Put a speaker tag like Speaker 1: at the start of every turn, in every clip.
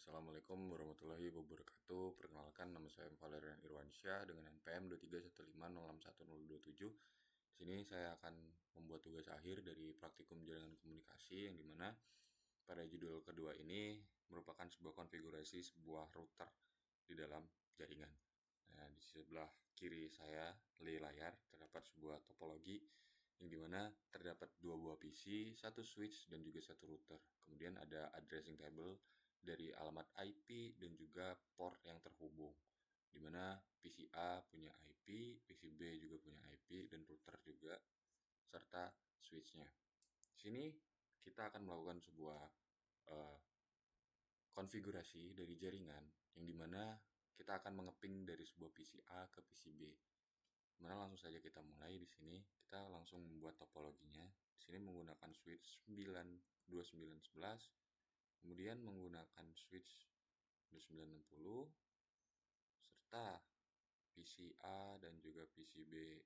Speaker 1: Assalamualaikum warahmatullahi wabarakatuh. Perkenalkan, nama saya Valerian Irwansyah dengan NPM 2315061027. Di sini saya akan membuat tugas akhir dari praktikum jaringan komunikasi yang dimana pada judul kedua ini merupakan sebuah konfigurasi sebuah router di dalam jaringan. Nah, di sebelah kiri saya di layar terdapat sebuah topologi yang dimana terdapat dua buah PC, satu switch dan juga satu router. Kemudian ada addressing table dari alamat IP dan juga port yang terhubung, di mana PC A punya IP, PC B juga punya IP, dan router juga, serta switchnya. Di sini kita akan melakukan sebuah konfigurasi dari jaringan, yang dimana kita akan mengeping dari sebuah PC A ke PC B. Mana langsung saja kita mulai. Di sini kita langsung membuat topologinya. Di sini menggunakan switch 92911, kemudian menggunakan switch 2960 serta PC A dan juga PC B.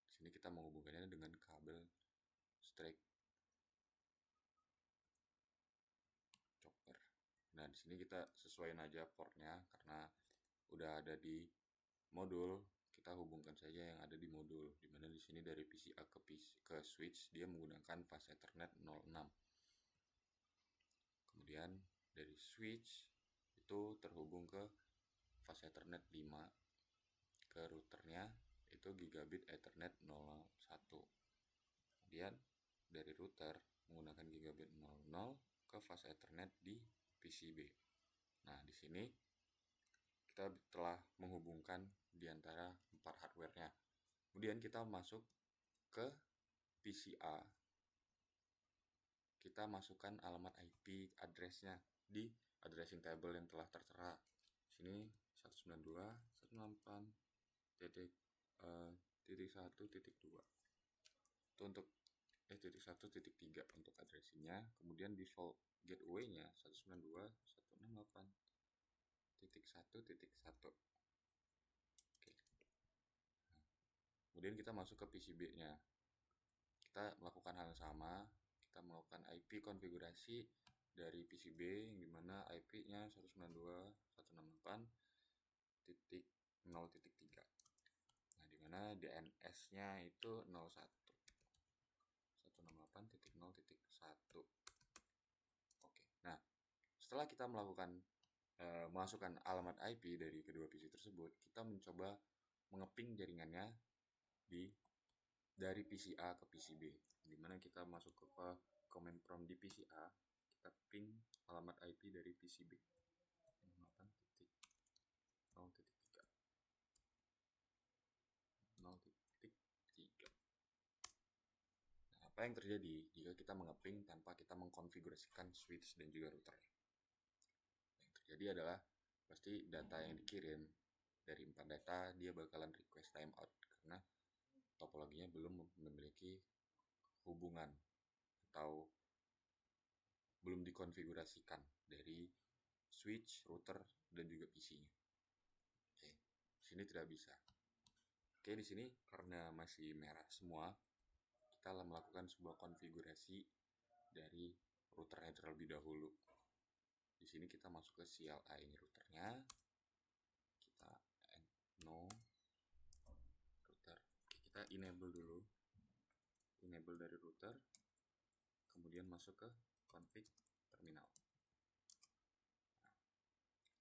Speaker 1: Di sini kita menghubungkannya dengan kabel straight chopper. Nah, di sini kita sesuaiin aja portnya karena udah ada di modul, kita hubungkan saja yang ada di modul. Dimana di sini dari PC A ke switch dia menggunakan fase Ethernet 06. Kemudian dari switch itu terhubung ke fase Ethernet 5 ke routernya itu gigabit Ethernet 01. Kemudian dari router menggunakan gigabit 00 ke fase Ethernet di PCB. Nah, di sini kita telah menghubungkan di antara 4 hardware-nya. Kemudian kita masuk ke PCA. Kita masukkan alamat IP address-nya di addressing table yang telah tertera. Sini 192.168.1.2. Itu untuk titik 1.3 untuk addressingnya. Kemudian default gateway-nya 192.168.1.1. Oke. Kemudian kita masuk ke PCB-nya. Kita melakukan hal yang sama. Kita melakukan IP konfigurasi dari PCB yang dimana IP-nya 192.168.0.3. Nah, dimana DNS-nya itu 168.0.1. Oke. Nah, setelah kita melakukan masukkan alamat IP dari kedua PC tersebut, kita mencoba mengeping jaringannya dari PC A ke PC B, dimana kita masuk ke command prompt di PC A, kita ping alamat IP dari PC B 8.0.3. Nah, apa yang terjadi jika kita mengeping tanpa kita mengkonfigurasikan switch dan juga router? Yang terjadi adalah pasti data yang dikirim dari 4 data dia bakalan request timeout karena topologinya belum memiliki hubungan atau belum dikonfigurasikan dari switch, router, dan juga PC-nya. Oke, di sini tidak bisa. Oke, di sini karena masih merah semua, kita melakukan sebuah konfigurasi dari routernya terlebih dahulu. Di sini kita masuk ke CLI ini routernya. Kita no router. Oke, kita enable dulu. Enable dari router. Kemudian masuk ke config terminal. Nah,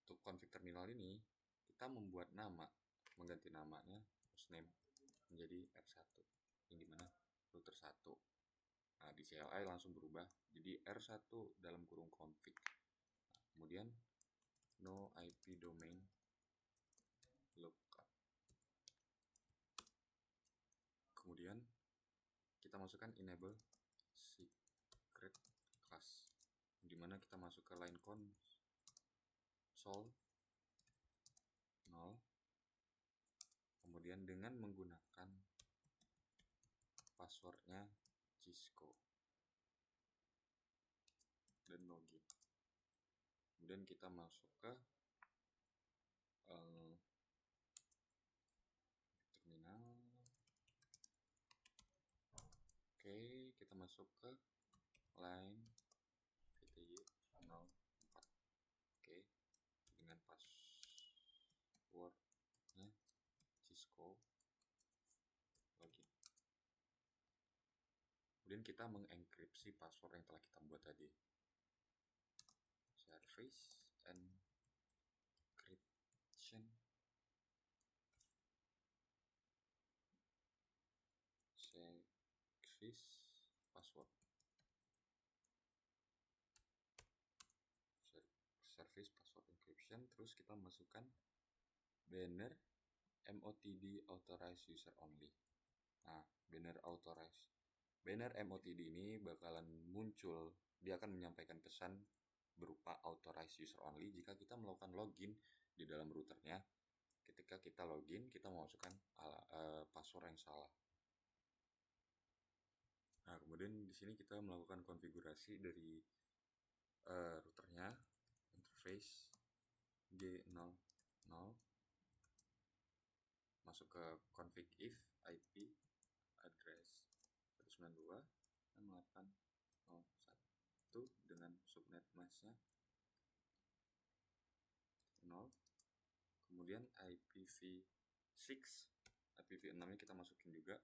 Speaker 1: untuk config terminal ini kita membuat nama, mengganti namanya hostname menjadi R1, yang dimana router 1. Nah, di CLI langsung berubah jadi R1 dalam kurung config. Nah, kemudian no IP domain lookup. Kemudian kita masukkan enable secret class, dimana kita masuk ke line console 0. Kemudian dengan menggunakan passwordnya Cisco dan login. Kemudian kita masuk ke terminal. Oke, kita masuk ke line VTY passwordnya Cisco login. Kemudian kita mengenkripsi password yang telah kita buat tadi. Service encryption service password. Service password encryption. Terus kita masukkan banner MOTD authorized user only. Nah, banner MOTD ini bakalan muncul, dia akan menyampaikan pesan berupa authorized user only jika kita melakukan login di dalam routernya. Ketika kita login, kita memasukkan password yang salah. Nah, kemudian di sini kita melakukan konfigurasi dari routernya, interface G00, masuk ke config if IP address 192.168.01 dengan subnet masknya 0. Kemudian IPv6 nya kita masukin juga,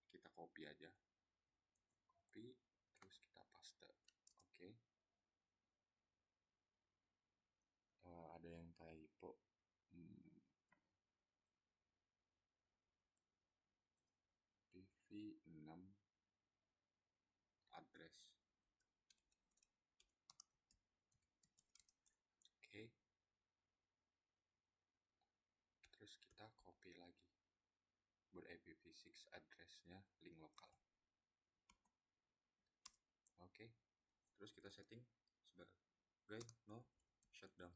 Speaker 1: kita copy aja, terus kita paste. Oke. Ada yang typo. IPv6 address. Oke. Terus kita copy lagi buat IPv6 addressnya link lokal. Oke. Terus kita setting sebagai no shutdown.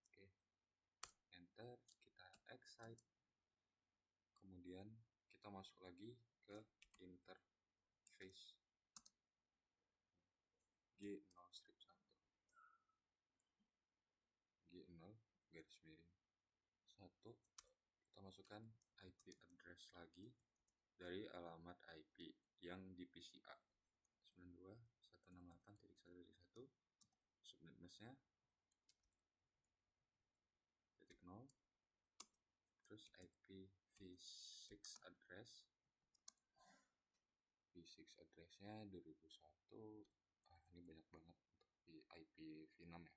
Speaker 1: Oke. Enter, kita exit. Kemudian kita masuk lagi ke interface G0 strip 1. G0 garis miring 1. Kita masukkan IP address lagi dari alamat IP yang di PCA 92.168.1.1. Subnet masknya .0. Terus IPv6 address. V6 addressnya 2001. Ini banyak banget untuk IPv6 ya.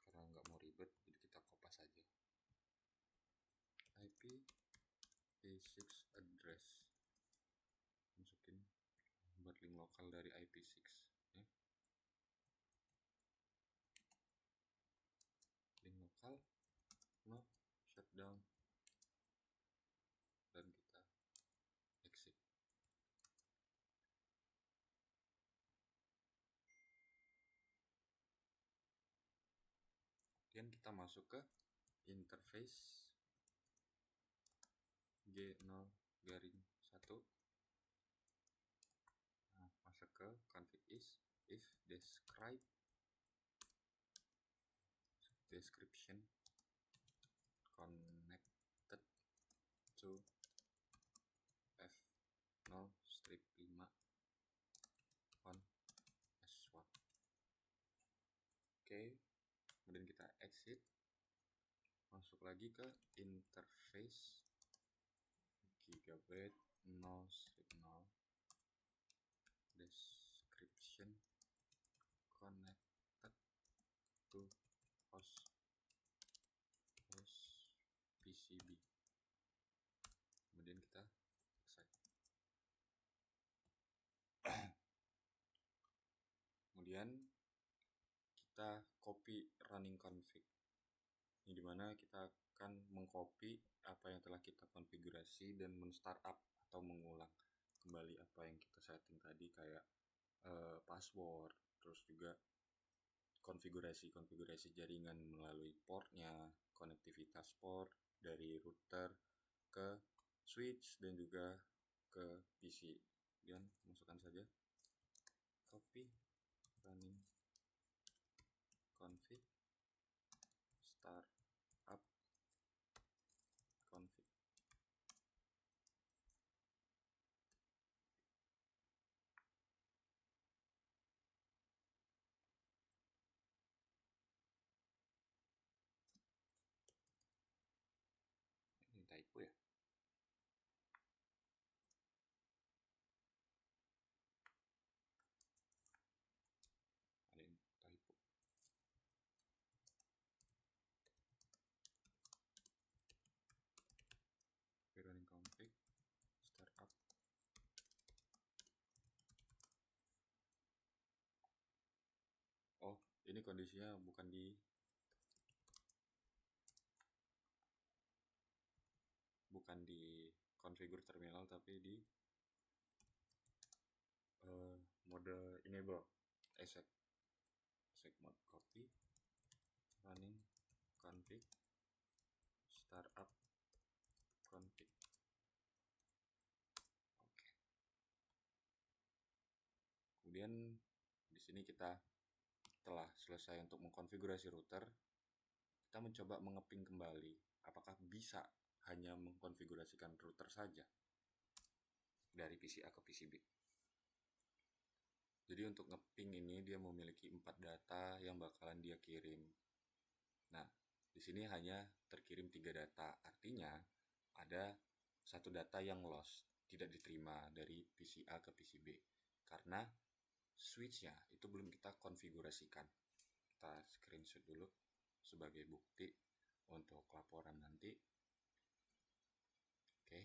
Speaker 1: Karena nggak mau ribet, jadi kita kopas aja. IPv6 address. Masukin buat link lokal dari IP6 ya. Link lokal no shutdown, dan kita exit. Kemudian kita masuk ke interface G0 garing 1. Nah, masuk ke config if description connected to F0 strip 5 on S1. Oke. Kemudian kita exit, masuk lagi ke interface gigabyte 0 strip 0 description connected to host PCB. Kemudian kita exit. Kemudian kita copy running config. Ini dimana kita akan mengcopy apa yang telah kita konfigurasi dan men-startup atau mengulang kembali apa yang kita setting tadi, kayak password, terus juga konfigurasi jaringan melalui portnya, konektivitas port dari router ke switch dan juga ke PC. Dan masukkan saja copy running config startup config. ini kondisinya bukan di configure terminal, tapi di mode enable exec mode copy running config startup config. Oke. Kemudian di sini kita telah selesai untuk mengkonfigurasi router. Kita mencoba mengeping kembali apakah bisa hanya mengkonfigurasikan router saja dari PC A ke PC B. Jadi untuk ngeping ini dia memiliki 4 data yang bakalan dia kirim. Nah, di sini hanya terkirim 3 data. Artinya ada satu data yang lost, tidak diterima dari PC A ke PC B. Karena switch-nya itu belum kita konfigurasikan. Kita screenshot dulu sebagai bukti untuk laporan nanti. Oke.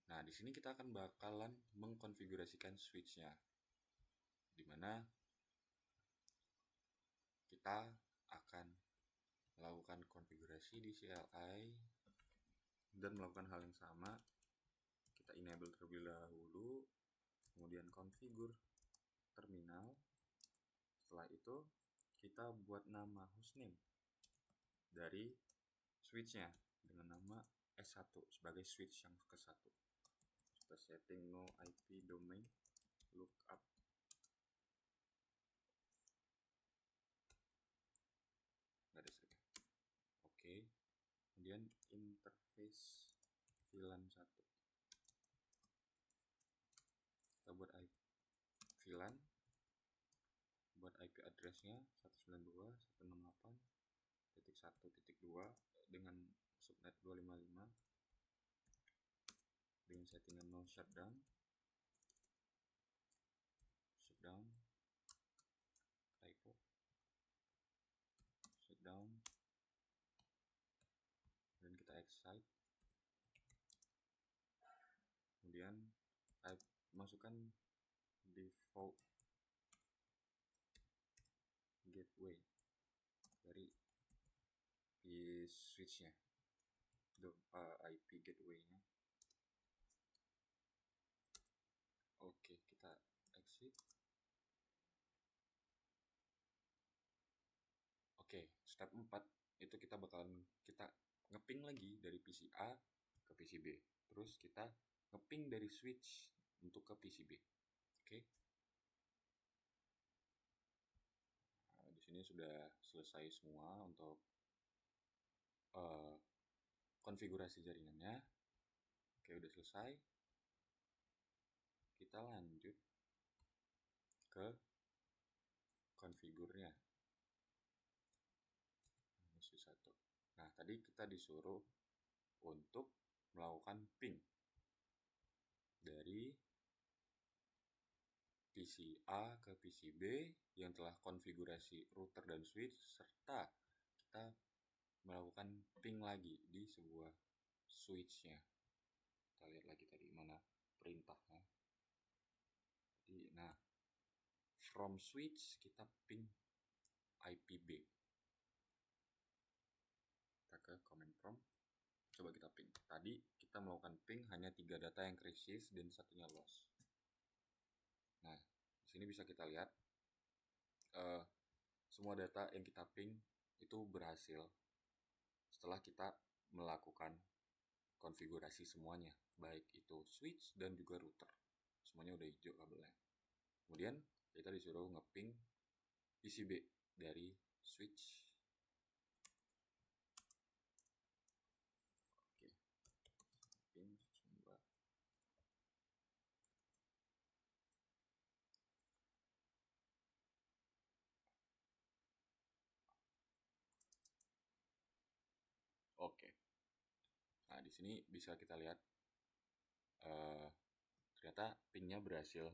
Speaker 1: Nah, di sini kita akan bakalan mengkonfigurasikan switch-nya, di mana kita akan melakukan konfigurasi di CLI dan melakukan hal yang sama. Kita enable terlebih dahulu, kemudian configure terminal. Setelah itu kita buat nama hostname dari switch-nya dengan nama S1 sebagai switch yang ke-1. Kita setting no IP domain lookup. Nggak ada strip. Oke. Kemudian interface VLAN 1. Kita buat IP VLAN, buat IP address-nya 192.168.1.2 dengan subnet 255 dengan settingan no shutdown typo shutdown, dan kita excite. Kemudian masukkan default gateway dari switch-nya, IP gateway-nya. Oke, kita exit. Oke, step 4 itu kita ngeping lagi dari PC A ke PC B. Terus kita ngeping dari switch untuk ke PC B. Oke. Nah, di sini sudah selesai semua untuk konfigurasi jaringannya. Oke, udah selesai. Kita lanjut ke konfigurnya. Misi 1. Nah, tadi kita disuruh untuk melakukan ping dari PC A ke PC B yang telah konfigurasi router dan switch, serta kita melakukan ping lagi di sebuah switch-nya. Kita lihat lagi tadi mana perintahnya. Jadi, nah, from switch kita ping IP B. Kita ke command prompt, coba kita ping. Tadi kita melakukan ping hanya 3 data yang receive dan satunya loss. Nah, di sini bisa kita lihat semua data yang kita ping itu berhasil setelah kita melakukan konfigurasi semuanya, baik itu switch dan juga router. Semuanya udah hijau kabelnya. Kemudian kita disuruh ngeping PCB dari switch. Oke. Ping 2. Oke. Nah, di sini bisa kita lihat ternyata pingnya berhasil.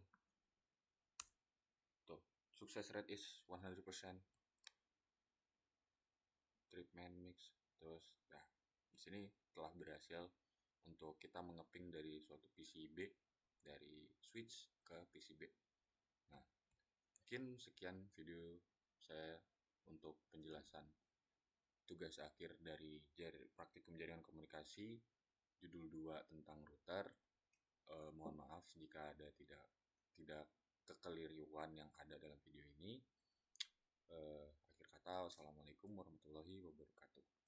Speaker 1: Tuh, success rate is 100%. Treatment mix. Terus, nah, di sini telah berhasil untuk kita mengeping dari suatu PCB dari switch ke PCB. Nah, mungkin sekian video saya untuk penjelasan tugas akhir dari praktikum jaringan komunikasi judul 2 tentang router. Mohon maaf jika ada tidak kekeliruan yang ada dalam video ini. Akhir kata, wassalamualaikum warahmatullahi wabarakatuh.